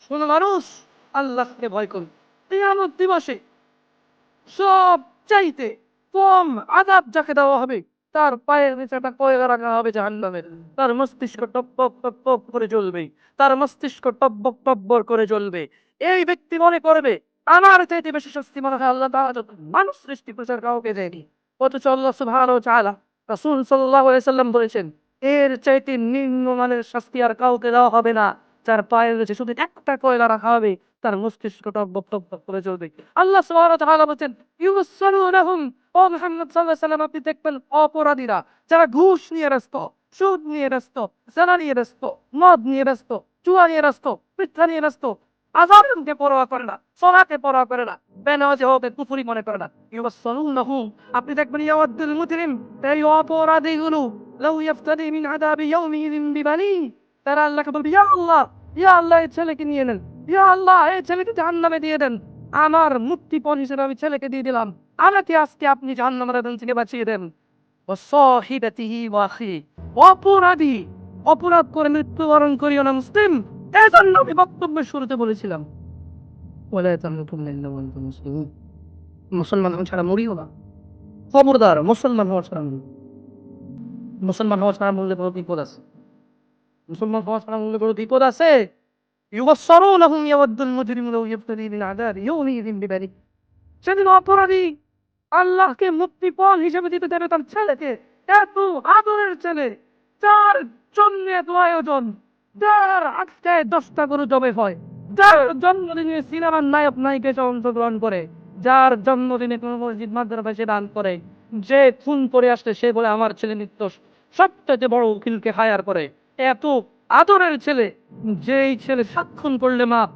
কোন মানুষ আল্লাহকে ভয় করবে, কিয়ামত দিবসে সব চাইতে কম আযাব যাকে দেওয়া হবে, তার পায়ের নিচে একটা কয়লা রাখা হবে জাহান্নামের। তার মস্তিষ্ক টপবক টপবক করে জ্বলবে, তার মস্তিষ্ক টপবক টপবক করে জ্বলবে। এই ব্যক্তি মনে করবে আমার চাইতে বেশি শাস্তি মনে হয় আল্লাহ তাআলা যত মানুষ সৃষ্টি করেছেন কাউকে দেয়নি। অথচ আল্লাহ সুবহানাহু ওয়া তাআলা, রাসূল সাল্লাল্লাহু আলাইহি সাল্লাম বলেছেন, এর চাইতে নিম্নমানের শাস্তি আর কাউকে দেওয়া হবে না। যার পায়ের নিচে শুধু একটা কয়লা রাখা হবে, তার মস্তিষ্ক টপবক টপবক করে জ্বলবে। আল্লাহ সুবহানাহু ওয়া তাআলা বলেন, ইউসাল্লুনাহুম, ও মুহাম্মদ সাল্লাল্লাহু আলাইহি সাল্লাম আপনি দেখবেন অপরাধীরা যারা ঘুষ নিয়ে ব্যস্ত, সুদ নিয়ে ব্যস্ত, জেনা নিয়ে ব্যস্ত, মদ নিয়ে ব্যস্ত, জুয়া নিয়ে ব্যস্ত, মিথ্যা নিয়ে ব্যস্ত, আযাবকে পরোয়া করে না, সালাতে পরোয়া করে না, বেনামাজি হবে কুফরি মনে করে না। ইউসাল্লুনাহুম, আপনি দেখবেন ইয়াওয়াদ্দুল মুজরিম, এই অপরাধীগুলো, লাউ ইফতাদি মিন আযাবি ইয়াউমিযিন বিবানি, তারা আল্লাহকে বলবে, ইয়া আল্লাহ, ইয়া আল্লাহ এই ছেলেকে নিয়ে নেন, ইয়া আল্লাহ এই ছেলেকে জাহান্নামে দিয়ে দেন। আমার মুক্তিপণ হিসেবে আমি ছেলেকে দিয়ে দিলাম, আমাকে আজকে আপনি জাহান্নামের আগুন থেকে বাঁচিয়ে দেন। ওয়াসাহিবাতিহি ওয়া আখি, অপরাধী অপরাধ করে মৃত্যুবরণ করিও না মুসলিম। এজন্য আমি বক্তব্যের শুরুতে বলেছিলাম, ওয়ালা তামুতুন্না ইল্লা ওয়া আনতুম মুসলিমুন, মুসলমান হওয়া ছাড়া মরিও না। খবরদার, মুসলমান হওয়া ছাড়া মরিও না। মুসলমান হওয়া ছাড়া মরলে বড় বিপদ আছে। মুসলমান হওয়া ছাড়া মরলে বড় বিপদ আছে। ইউবাসসারুনাহুম ইয়াওয়াদ্দুল মুজরিমু লাউ ইফতাদি মিন আযাবি ইয়াউমিযিন বিবানি, সেদিন অপরাধী আল্লাহকে মুক্তিপণ হিসেবে দিতে দেবে তার ছেলেকে, এত আদরের ছেলে, যার জন্য এত আয়োজন, যার আজকে 10টা গরু জবে হয়, যার জন্মদিনে সিনেমার নায়ক নায়িকা এসে অংশগ্রহণ করে, যার জন্মদিনে কোনো মসজিদ মাদ্রাসা সে দান করে, যে খুন করে আসছে সে বলে আমার ছেলে নির্দোষ, সবচেয়ে বড় উকিলকে হায়ার করে। এত আদরের ছেলে, যেই ছেলে সাক্ষণ করলে মাপ,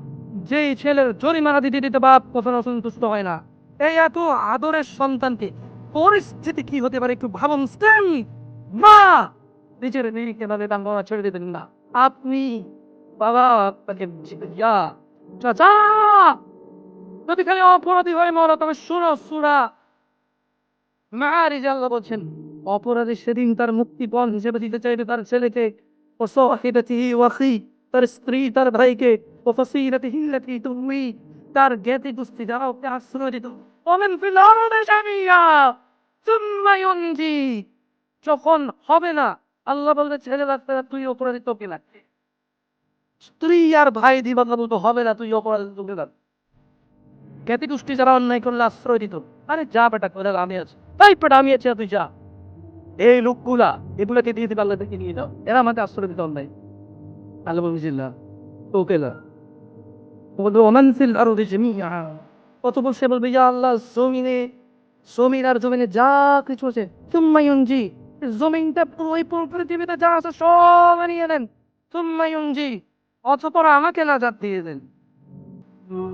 যেই ছেলের জরিমানা দিতে দিতে বাপ কখনো সন্তুষ্ট হয় না, এই এত আদরের সন্তানকে পরিস্থিতি কি হতে পারে একটু ভাবুন মুসলিম। মা নিজের মেয়েকে ভাবে দাম বাবা ছেড়ে দেবেন না। আপনি বাবা আপনাকে যা চাচা, যদি খালি অপরাধী হয়ে মরা তবে শুনো সূরা মাআরিজ আল্লাহ বলছেন, অপরাধী সেদিন তার মুক্তিপণ হিসেবে দিতে চাইবে তার ছেলেকে, ও সাহিবাতিহি ওয়া আখি, তার স্ত্রী তার ভাইকে, ও ফাসিলাতিহি আল্লাতী তুমি, তার জ্ঞাতি গোষ্ঠী যারা ওকে আশ্রয় দিত, ওমেন ফিল আরদি জামিয়া সুম্মা ইউনজি, যখন হবে না আল্লাহ বলবে ছেলে লাগবে না, তুই অপরাধী তোকে লাগবে। স্ত্রী আর ভাই দিবা বলতো হবে না, তুই অপরাধী তোকে লাগবে। জ্ঞাতি গোষ্ঠী যারা অন্যায় করলে আশ্রয় দিত, আরে যা বেটা করে আমি আছি, তাই বেটা আমি আছি, তুই যা। এই লোকগুলা এগুলাকে দিয়ে দিবে আল্লাহ থেকে নিয়ে যাও, এরা আমাকে আশ্রয় দিতে অন্যায়। আল্লাহ বলছিল ওকে না, বলবে ওমান ফিল আরদি জামিআ, অতঃপর সে বলবে ইয়া আল্লাহ জমিনে, জমিন আর জমিনে যা কিছু আছে, সুম্মা ইউনজি, জমিনটা পুরো ওই পৃথিবীতে যা আছে সব নিয়ে নেন, সুম্মা ইউনজি, অতঃপর আমাকে নাজাত দিয়ে দেন।